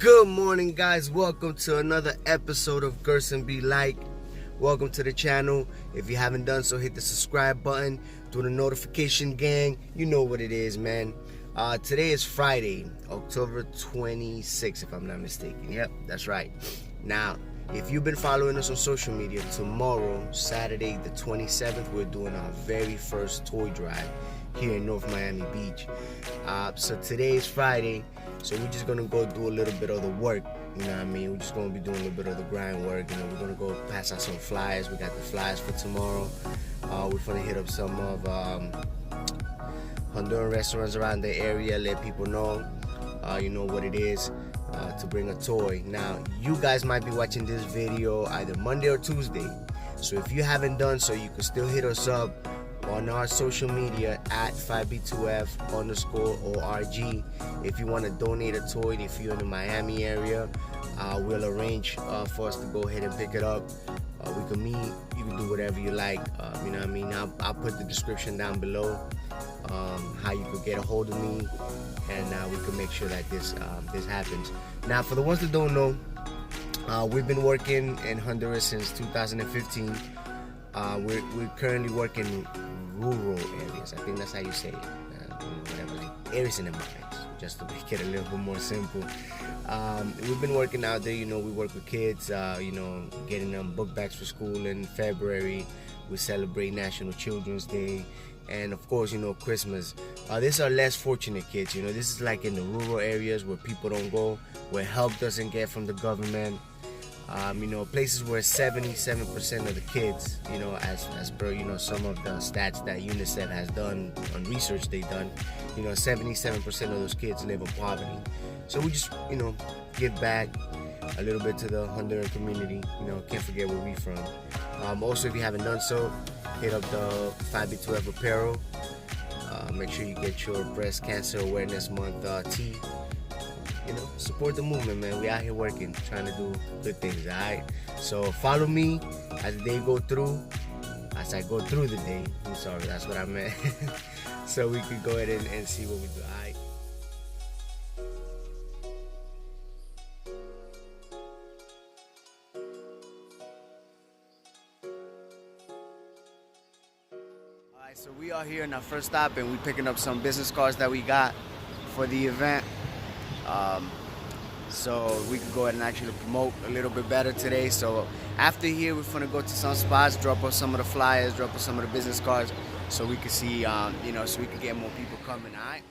Good morning, guys. Welcome to another episode of Gerson Be Like. Welcome to the channel. If you haven't done so, hit the subscribe button, do the notification gang. You know what it is, man. Today is Friday, October 26th, if I'm not mistaken. Yep, that's right. Now, if you've been following us on social media, tomorrow, Saturday the 27th, we're doing our very first Toydrive here in North Miami Beach. So today is Friday, so we're just gonna go do a little bit of the work. You know what I mean? We're just gonna be doing a little bit of the grind work. You know, we're gonna go pass out some flyers. We got the flyers for tomorrow. We're gonna hit up some of Honduran restaurants around the area, let people know, you know what it is, to bring a toy. Now, you guys might be watching this video either Monday or Tuesday. So if you haven't done so, you can still hit us up on our social media at 5B2F_ORG. If you want to donate a toy, if you're in the Miami area, we'll arrange for us to go ahead and pick it up. We can meet, you can do whatever you like. You know what I mean? I'll put the description down below, how you could get a hold of me, and we can make sure that this happens. Now, for the ones that don't know, we've been working in Honduras since 2015. We're currently working in rural areas. I think that's how you say it. Whatever, like areas in the mines, just to make it a little bit more simple. We've been working out there. You know, we work with kids. You know, getting them book bags for school in February. We celebrate National Children's Day, and of course, you know, Christmas. These are less fortunate kids. You know, this is like in the rural areas where people don't go, where help doesn't get from the government. You know, places where 77% of the kids, you know, as per, you know, some of the stats that UNICEF has done on research they've done, you know, 77% of those kids live in poverty. So we just, you know, give back a little bit to the Honduran community. You know, can't forget where we're from. Also, if you haven't done so, hit up the 5B2F apparel. Make sure you get your Breast Cancer Awareness Month tee. You know, support the movement, man. We out here working, trying to do good things, all right? So follow me as the day go through, as I go through the day. I'm sorry, that's what I meant. So we could go ahead and see what we do, all right? All right, so we are here in our first stop, and we're picking up some business cards that we got for the event. So we can go ahead and actually promote a little bit better today. So after here, we're gonna go to some spots, drop off some of the flyers, drop off some of the business cards, so we can see, you know, so we can get more people coming. All right.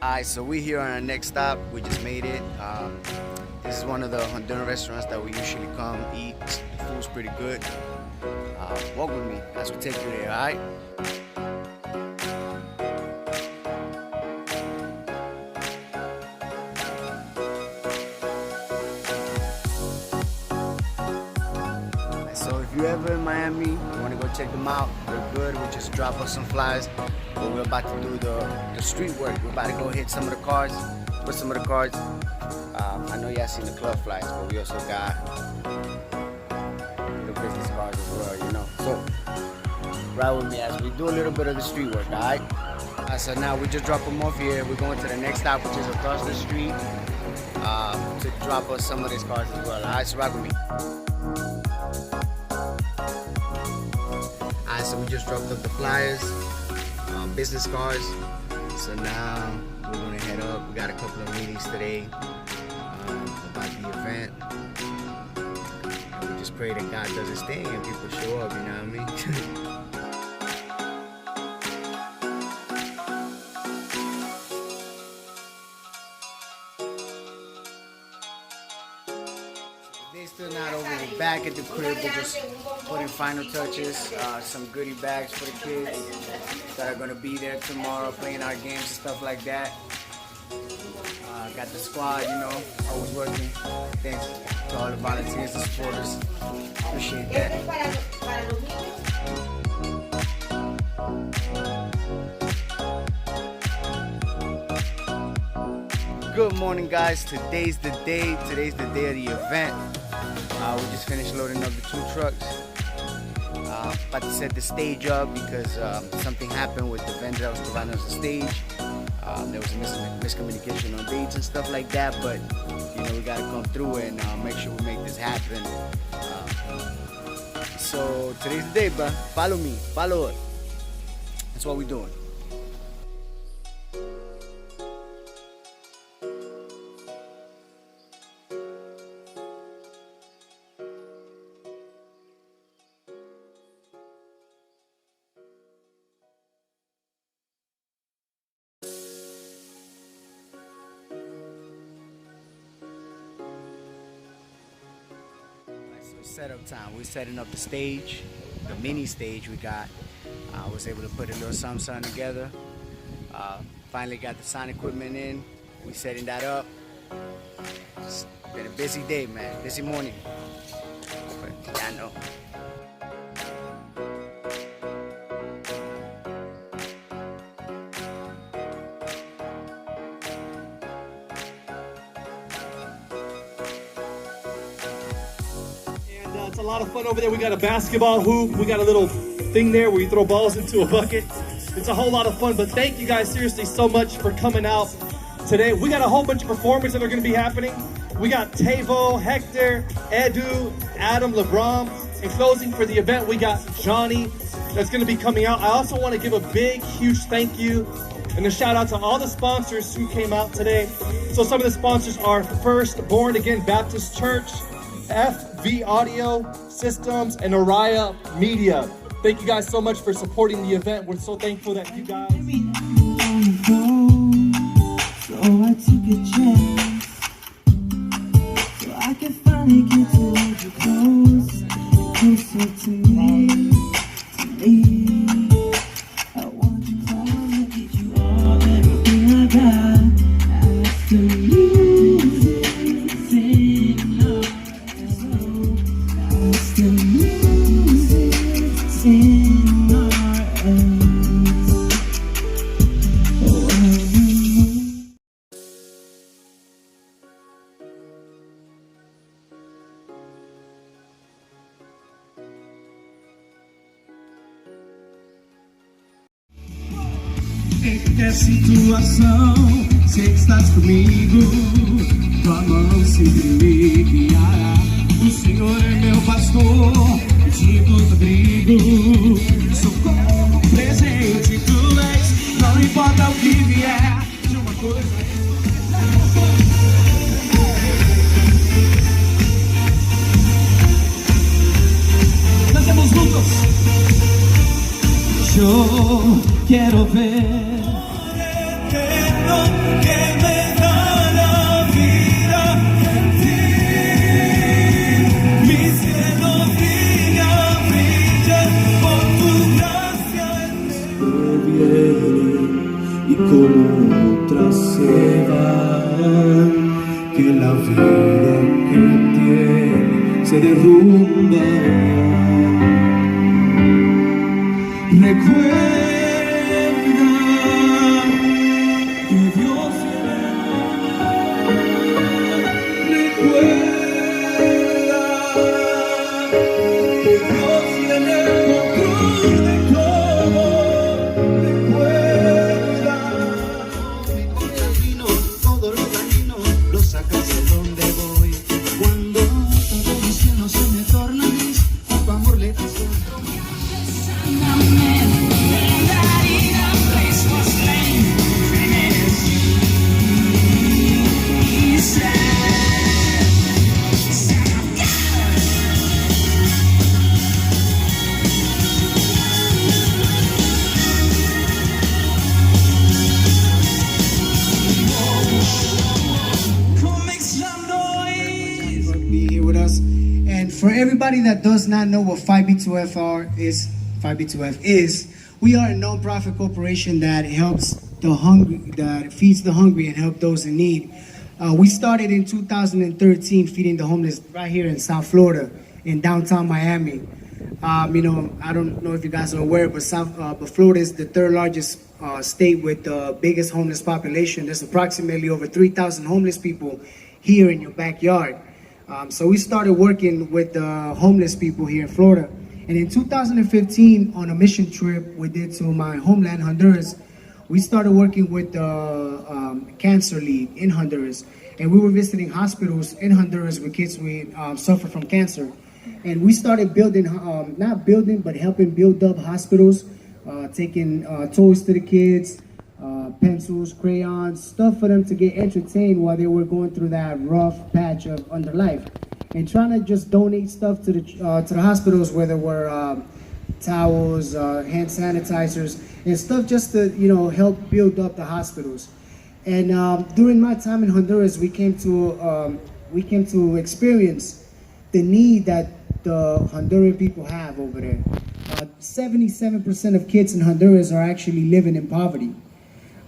All right, so we're here on our next stop. We just made it. This is one of the Honduran restaurants that we usually come eat. The food's pretty good. Walk with me as we take you there, all right? So if you're ever in Miami, you want to go check them out, they're good. We just drop us some flyers, but we're about to do the street work. We're about to go hit some of the cards, put some of the cards. I know y'all seen the club flyers, but we also got the business cards as well, you know. So ride with me as we do a little bit of the street work, all right? So now we just drop them off here. We're going to the next stop, which is across the street, to drop us some of these cards as well, all right? So ride with me. Alright, so we just dropped up the flyers, business cards. So now we're gonna head up. We got a couple of meetings today about the event. And we just pray that God does his thing and people show up, you know what I mean? They're still not over. We're back at the crib. We're just putting final touches. Some goodie bags for the kids that are going to be there tomorrow playing our games and stuff like that. Got the squad, you know, always working. Thanks to all the volunteers and supporters. Appreciate that. Good morning, guys. Today's the day. Today's the day of the event. We just finished loading up the 2 trucks. about to set the stage up because something happened with the vendor that was providing us the stage. There was a miscommunication on dates and stuff like that, but you know, we gotta come through and make sure we make this happen. So today's the day, bro. Follow me, follow us. That's what we're doing. Setup time. We're setting up the stage, the mini stage we got. I was able to put a little something together. Finally got the sound equipment in. We setting that up. It's been a busy day, man. Busy morning. But yeah, I know. It's a lot of fun over there. We got a basketball hoop. We got a little thing there where you throw balls into a bucket. It's a whole lot of fun, but thank you guys seriously so much for coming out today. We got a whole bunch of performers that are going to be happening. We got Teavo, Hector, Edu, Adam, Lebrom. In closing for the event, we got Jony that's going to be coming out. I also want to give a big, huge thank you and a shout out to all the sponsors who came out today. So some of the sponsors are First Born Again Baptist Church, FV Audio Systems, and Arraya Media. Thank you guys so much for supporting the event. We're so thankful that you guys... So I took a chance, so I could finally get to hold you close, closer to me, I want you close, give you all, everything I got. As the music's in our soul, as the music's in our hands. Oh, em qualquer situação, sei que estás comigo, tua mão sempre me guiará. O Senhor é meu pastor, de todo abrigo, socorro presente tu és, não importa o que vier, de uma coisa. Cantemos juntos. Yo quiero ver. Que me da la vida en ti. Mi cielo brilla, brilla por tu gracia en mí. Viene y como otra se va, que la vida que tiene se derrumba. Recuerda que Dios tiene el control de todo. Recuerda mi camino, todo lo dañino, lo sacas de donde voy. Cuando todo mi cielo se me torna gris, a tu amor le das otro. And for everybody that does not know what 5B2F is, we are a non-profit corporation that helps the hungry, that feeds the hungry and help those in need. We started in 2013 feeding the homeless right here in South Florida, in downtown Miami. You know, I don't know if you guys are aware, but Florida is the third largest state with the biggest homeless population. There's approximately over 3,000 homeless people here in your backyard. So we started working with the homeless people here in Florida. And in 2015, on a mission trip we did to my homeland, Honduras, we started working with the Cancer League in Honduras. And we were visiting hospitals in Honduras with kids who suffer from cancer. And we started building, not building, but helping build up hospitals, taking toys to the kids, pencils, crayons, stuff for them to get entertained while they were going through that rough patch of their life. And trying to just donate stuff to the hospitals, where there were towels, hand sanitizers, and stuff just to help build up the hospitals. And during my time in Honduras, we came to experience the need that the Honduran people have over there. 77% of kids in Honduras are actually living in poverty,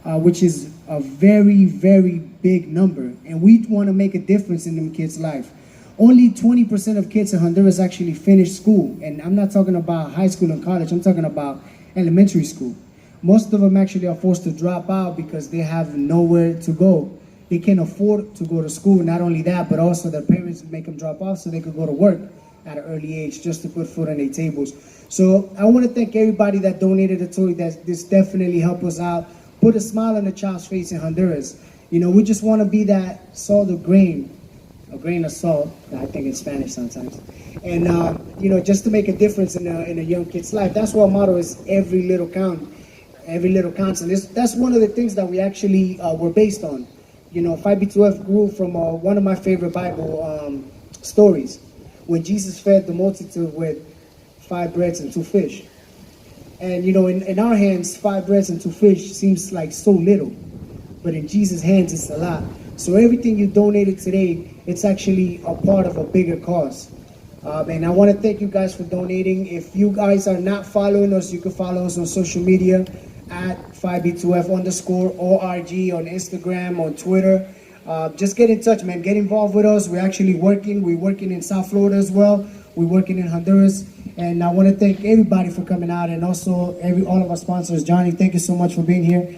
which is a very, very big number. And we want to make a difference in them kids' life. Only 20% of kids in Honduras actually finish school. And I'm not talking about high school and college, I'm talking about elementary school. Most of them actually are forced to drop out because they have nowhere to go. They can't afford to go to school. Not only that, but also their parents make them drop off so they could go to work at an early age just to put food on their tables. So I want to thank everybody that donated a toy. That this definitely helped us out, put a smile on a child's face in Honduras. We just want to be that salt of grain, a grain of salt, I think in Spanish sometimes. And just to make a difference in a young kid's life. That's what our motto is, every little count. Every little counts. And that's one of the things that we actually were based on. 5B2F grew from one of my favorite Bible stories, when Jesus fed the multitude with 5 breads and 2 fish. And in our hands, 5 breads and 2 fish seems like so little, but in Jesus' hands, it's a lot. So everything you donated today, it's actually a part of a bigger cause. And I want to thank you guys for donating. If you guys are not following us, you can follow us on social media at 5B2F_ORG on Instagram, on Twitter. Just get in touch, man. Get involved with us. We're actually working. We're working in South Florida as well. We're working in Honduras. And I want to thank everybody for coming out, and also all of our sponsors. Jony, thank you so much for being here.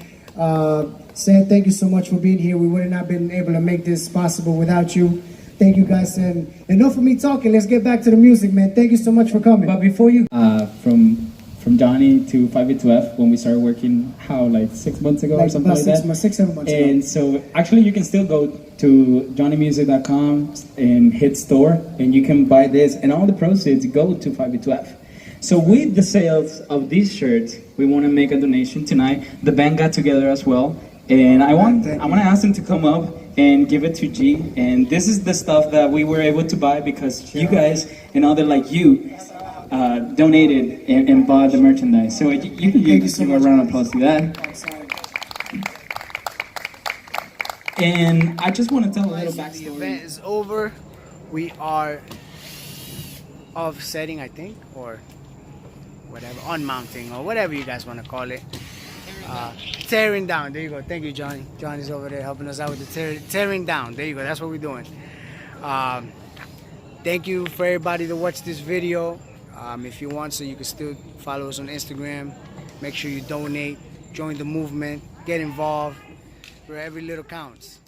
Sam, thank you so much for being here. We would have not been able to make this possible without you. Thank you guys, and enough of me talking. Let's get back to the music, man. Thank you so much for coming. But before you, from Jony to 5B2F, when we started working, like 6 months ago or something like that? 6-7 months ago. And so actually you can still go to JonyMusic.com and hit store, and you can buy this, and all the proceeds go to 5B2F. So with the sales of these shirts, we want to make a donation tonight. The band got together as well, and I want to ask them to come up and give it to G. And this is the stuff that we were able to buy because you guys and other like you donated and bought the merchandise. So you can give a round of applause to that. And I just want to tell a little backstory. The event is over. We are offsetting, I think, or whatever, unmounting, or whatever you guys want to call it. Tearing down. There you go. Thank you, Jony. Johnny's over there helping us out with the tearing down. There you go. That's what we're doing. Thank you for everybody to watch this video. If you want, so you can still follow us on Instagram. Make sure you donate, join the movement, get involved, where every little counts.